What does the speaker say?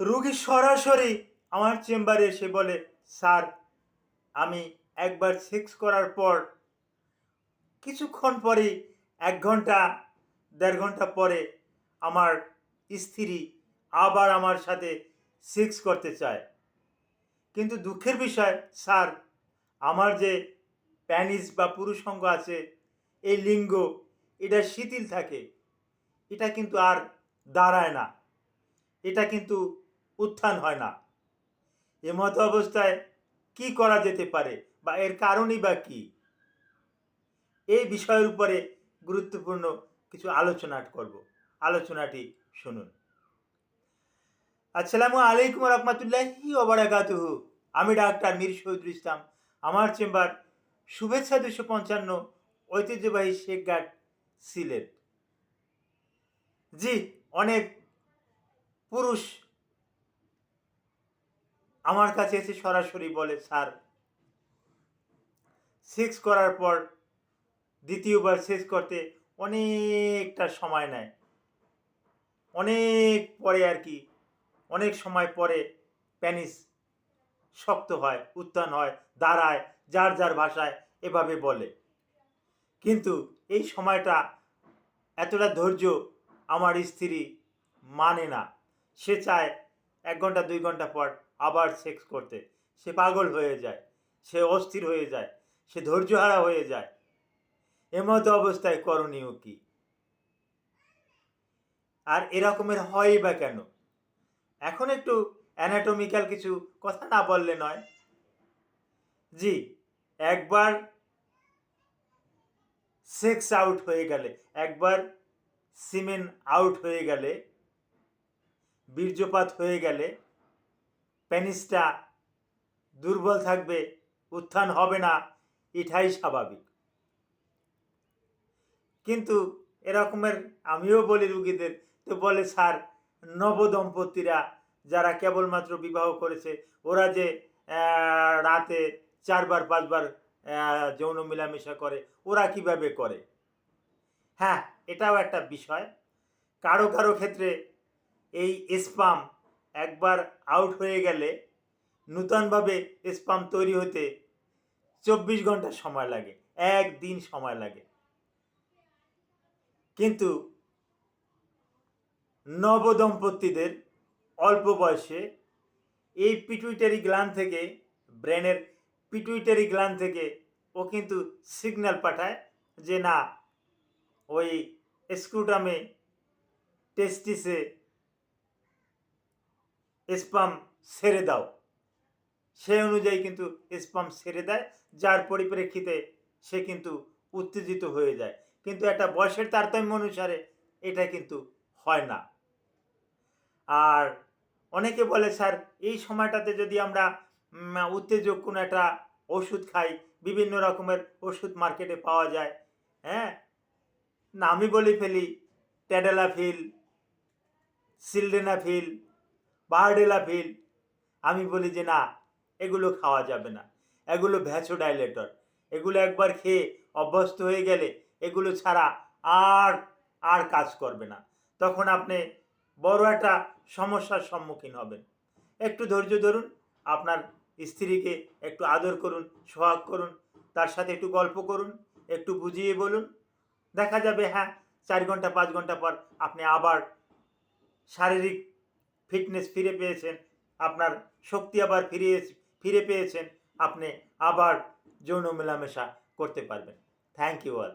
রুগী সরাসরি আমার চেম্বারে এসে বলে, স্যার, আমি একবার সেক্স করার পর কিছুক্ষণ পরেই 1 ঘন্টা 1.5 ঘন্টা পরে আমার স্ত্রী আবার আমার সাথে সেক্স করতে চায়। কিন্তু দুঃখের বিষয় স্যার, আমার যে প্যানিস বা পুরুষাঙ্গ আছে, এই লিঙ্গ, এটা শিথিল থাকে, এটা কিন্তু আর দাঁড়ায় না, এটা কিন্তু উত্থান হয় না। এমতো অবস্থায় কি করা যেতে পারে বা এর কারণই বা কী? এই বিষয়ের উপরে গুরুত্বপূর্ণ কিছু আলোচনা করব। আলোচনাটি শুনুন। আসসালামু আলাইকুম রহমতুল্লাহি ওয়া বারাকাতুহু। আমি ডাক্তার মীর শহীদুল ইসলাম। আমার চেম্বার শুভেচ্ছা 255, ঐতিহ্যবাহী শেখঘাট, সিলেট। জি, অনেক পুরুষ আমার কাছে এসে সরাসরি বলে, স্যার, সেক্স করার পর দ্বিতীয়বার সেক্স করতে অনেকটা সময় নেয়, অনেক পরে আর কি, অনেক সময় পরে প্যানিস শক্ত হয়, উত্থান হয়, দাঁড়ায়, যার যার ভাষায় এভাবে বলে। কিন্তু এই সময়টা, এতটা ধৈর্য আমার স্ত্রী মানে না। সে চায় 1 ঘন্টা 2 ঘন্টা পর আবার সেক্স করতে। সে পাগল হয়ে যায়, সে অস্থির হয়ে যায়, সে ধৈর্যহারা হয়ে যায়। এমতো অবস্থায় করণীয় কী? আর এরকমের হয়ই বা কেন? এখন একটু অ্যানাটমিক্যাল কিছু কথা না বললে নয়। জি, একবার সেক্স আউট হয়ে গেলে, একবার সিমেন আউট হয়ে গেলে, বীর্যপাত হয়ে গেলে পেনিসটা দুর্বল থাকবে, উত্থান হবে না, এটাই স্বাভাবিক। কিন্তু এরকমের আমিও বলি রুগীদের, তো বলে, স্যার, নবদম্পতিরা যারা কেবলমাত্র বিবাহ করেছে, ওরা যে রাতে 4 বার 5 বার যৌন মেলামেশা করে, ওরা কিভাবে করে? হ্যাঁ, এটাও একটা বিষয়। কারো কারো ক্ষেত্রে এই স্পাম একবার আউট হয়ে গেলে নূতনভাবে স্পাম তৈরি হতে 24 ঘন্টা সময় লাগে, 1 দিন সময় লাগে। কিন্তু নবদম্পতিদের অল্প বয়সে এই পিটুইটারি গ্ল্যান্ড থেকে, ব্রেনের পিটুইটারি গ্ল্যান্ড থেকে ও কিন্তু সিগন্যাল পাঠায় যে না, ওই স্ক্রুটামে, টেস্টিসে স্পাম ছেড়ে দাও। সেই অনুযায়ী কিন্তু স্পাম ছেড়ে দেয়, যার পরিপ্রেক্ষিতে সে কিন্তু উত্তেজিত হয়ে যায়। কিন্তু একটা বয়সের তারতম্য অনুসারে এটা কিন্তু হয় না। আর অনেকে বলে, স্যার, এই সময়টাতে যদি আমরা উত্তেজক কোনো একটা ওষুধ খাই, বিভিন্ন রকমের ওষুধ মার্কেটে পাওয়া যায়, হ্যাঁ, না, আমি বলে ফেলি ট্যাডালাফিল, সিলডেনাফিল, বারডেলাফিল। আমি বলি যে না, এগুলো খাওয়া যাবে না, এগুলো ভ্যাসোডাইলেটর। এগুলো একবার খেয়ে অভ্যস্ত হয়ে গেলে এগুলো ছাড়া আর আর কাজ করবে না। তখন আপনি বড় একটা সমস্যার সম্মুখীন হবেন। একটু ধৈর্য ধরুন, আপনার স্ত্রীকে একটু আদর করুন, সোহাগ করুন, তার সাথে একটু গল্প করুন, একটু বুঝিয়ে বলুন। দেখা যাবে, হ্যাঁ, 4 ঘন্টা 5 ঘন্টা পর আপনি আবার শারীরিক ফিটনেস ফিরে পেয়েছেন, আপনার শক্তি আবার ফিরে পেয়েছেন, আপনি আবার যৌন মেলামেশা করতে পারবেন। Thank you all.